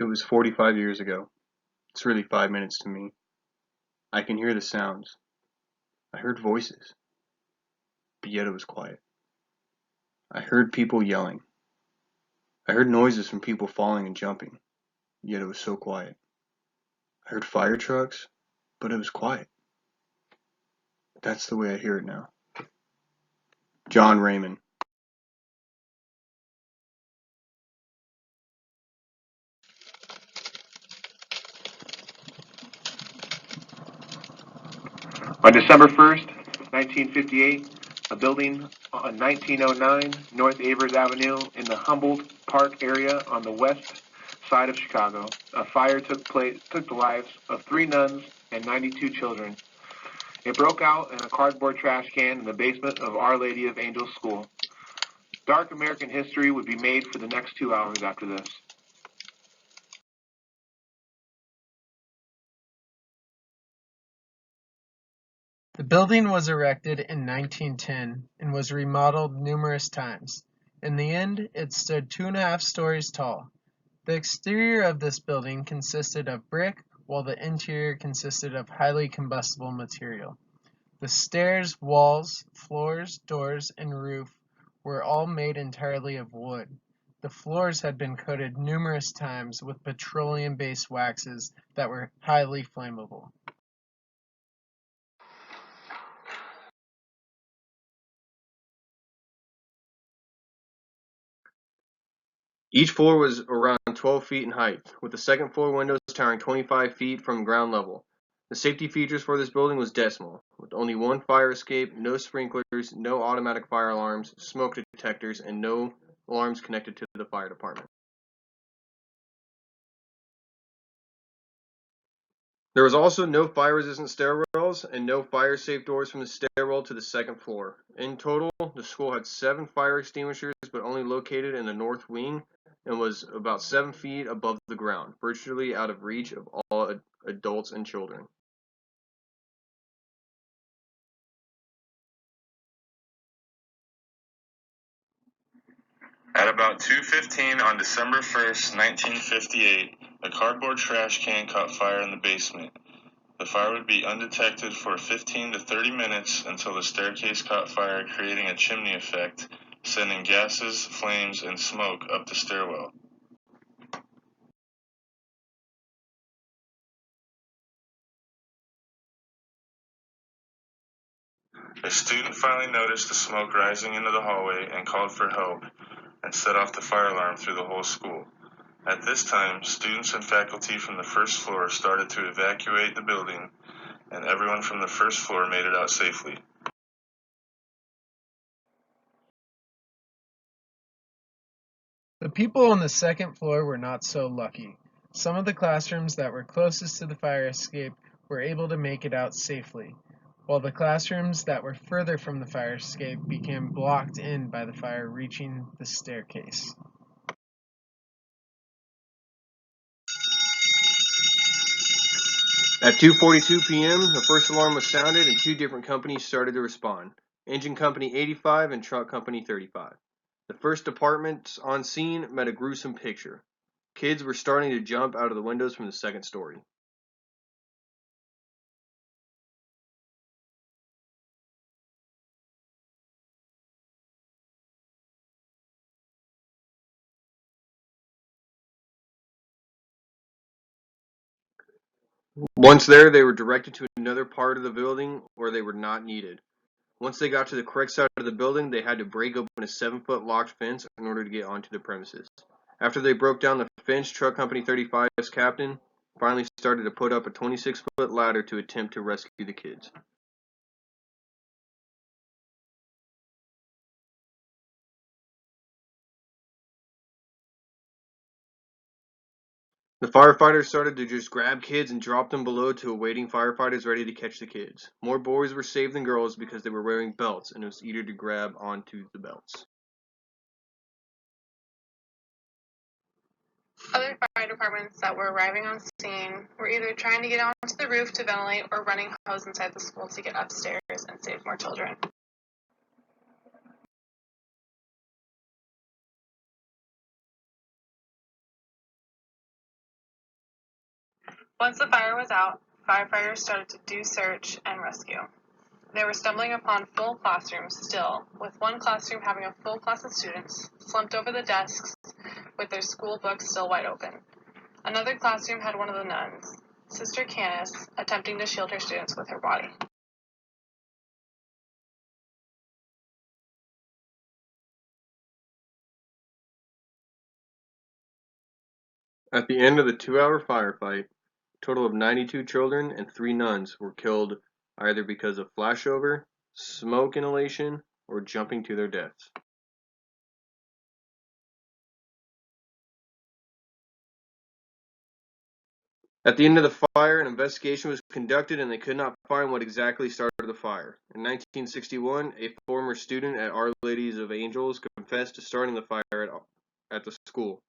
It was 45 years ago. It's really 5 minutes to me. I can hear the sounds. I heard voices, but yet it was quiet. I heard people yelling. I heard noises from people falling and jumping, yet it was so quiet. I heard fire trucks, but it was quiet. That's the way I hear it now. John Raymond. On December 1st, 1958, a building on 1909 North Avers Avenue in the Humboldt Park area on the west side of Chicago, a fire took the lives of 3 nuns and 92 children. It broke out in a cardboard trash can in the basement of Our Lady of Angels School. Dark American history would be made for the next 2 hours after this. The building was erected in 1910 and was remodeled numerous times. In the end, it stood 2.5 stories tall. The exterior of this building consisted of brick, while the interior consisted of highly combustible material. The stairs, walls, floors, doors, and roof were all made entirely of wood. The floors had been coated numerous times with petroleum-based waxes that were highly flammable. Each floor was around 12 feet in height, with the second floor windows towering 25 feet from ground level. The safety features for this building was decimal, with only one fire escape, no sprinklers, no automatic fire alarms, smoke detectors, and no alarms connected to the fire department. There was also no fire-resistant stairwells and no fire-safe doors from the stairwell to the second floor. In total, the school had 7 fire extinguishers, but only located in the north wing and was about 7 feet above the ground, virtually out of reach of all adults and children. At about 2:15 on December 1st, 1958, a cardboard trash can caught fire in the basement. The fire would be undetected for 15 to 30 minutes until the staircase caught fire, creating a chimney effect, sending gases, flames, and smoke up the stairwell. A student finally noticed the smoke rising into the hallway and called for help and set off the fire alarm through the whole school. At this time, students and faculty from the first floor started to evacuate the building, and everyone from the first floor made it out safely. The people on the second floor were not so lucky. Some of the classrooms that were closest to the fire escape were able to make it out safely, while the classrooms that were further from the fire escape became blocked in by the fire reaching the staircase. At 2:42 p.m., the first alarm was sounded and 2 different companies started to respond. Engine Company 85 and Truck Company 35. The first departments on scene met a gruesome picture. Kids were starting to jump out of the windows from the second story. Once there, they were directed to another part of the building where they were not needed. Once they got to the correct side of the building, they had to break open a 7-foot locked fence in order to get onto the premises. After they broke down the fence, Truck Company 35's captain finally started to put up a 26-foot ladder to attempt to rescue the kids. The firefighters started to just grab kids and drop them below to awaiting firefighters ready to catch the kids. More boys were saved than girls because they were wearing belts and it was easier to grab onto the belts. Other fire departments that were arriving on scene were either trying to get onto the roof to ventilate or running hose inside the school to get upstairs and save more children. Once the fire was out, firefighters started to do search and rescue. They were stumbling upon full classrooms still, with one classroom having a full class of students slumped over the desks with their school books still wide open. Another classroom had one of the nuns, Sister Candace, attempting to shield her students with her body. At the end of the 2-hour firefight, a total of 92 children and 3 nuns were killed either because of flashover, smoke inhalation, or jumping to their deaths. At the end of the fire, an investigation was conducted and they could not find what exactly started the fire. In 1961, a former student at Our Ladies of Angels confessed to starting the fire at the school,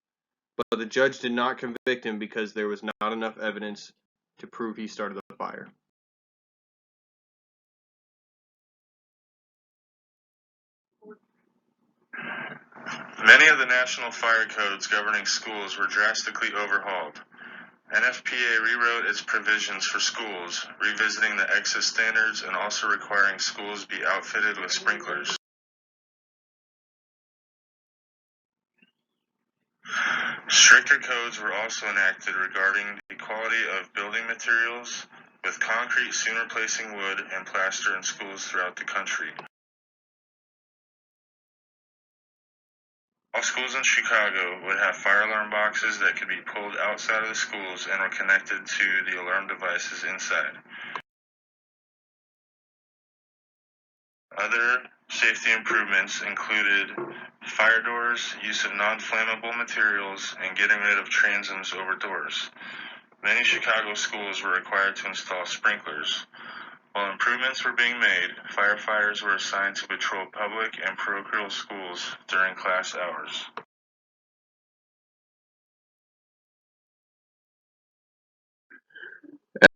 but the judge did not convict him because there was not enough evidence to prove he started the fire. Many of the national fire codes governing schools were drastically overhauled. NFPA rewrote its provisions for schools, revisiting the exit standards and also requiring schools be outfitted with sprinklers. Stricter codes were also enacted regarding the quality of building materials, with concrete soon replacing wood and plaster in schools throughout the country. All schools in Chicago would have fire alarm boxes that could be pulled outside of the schools and were connected to the alarm devices inside. Other safety improvements included fire doors, use of non-flammable materials, and getting rid of transoms over doors. Many Chicago schools were required to install sprinklers. While improvements were being made, firefighters were assigned to patrol public and parochial schools during class hours.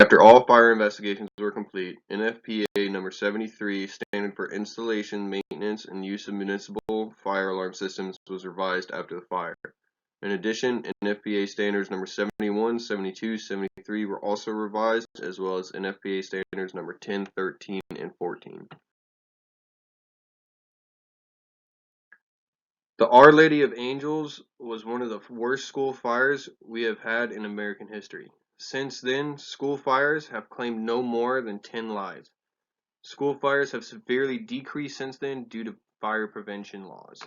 After all fire investigations were complete, NFPA number 73, Standard for Installation, Maintenance, and Use of Municipal Fire Alarm Systems, was revised after the fire. In addition, NFPA standards number 71, 72, 73 were also revised, as well as NFPA standards number 10, 13, and 14. The Our Lady of Angels was one of the worst school fires we have had in American history. Since then, school fires have claimed no more than 10 lives. School fires have severely decreased since then due to fire prevention laws.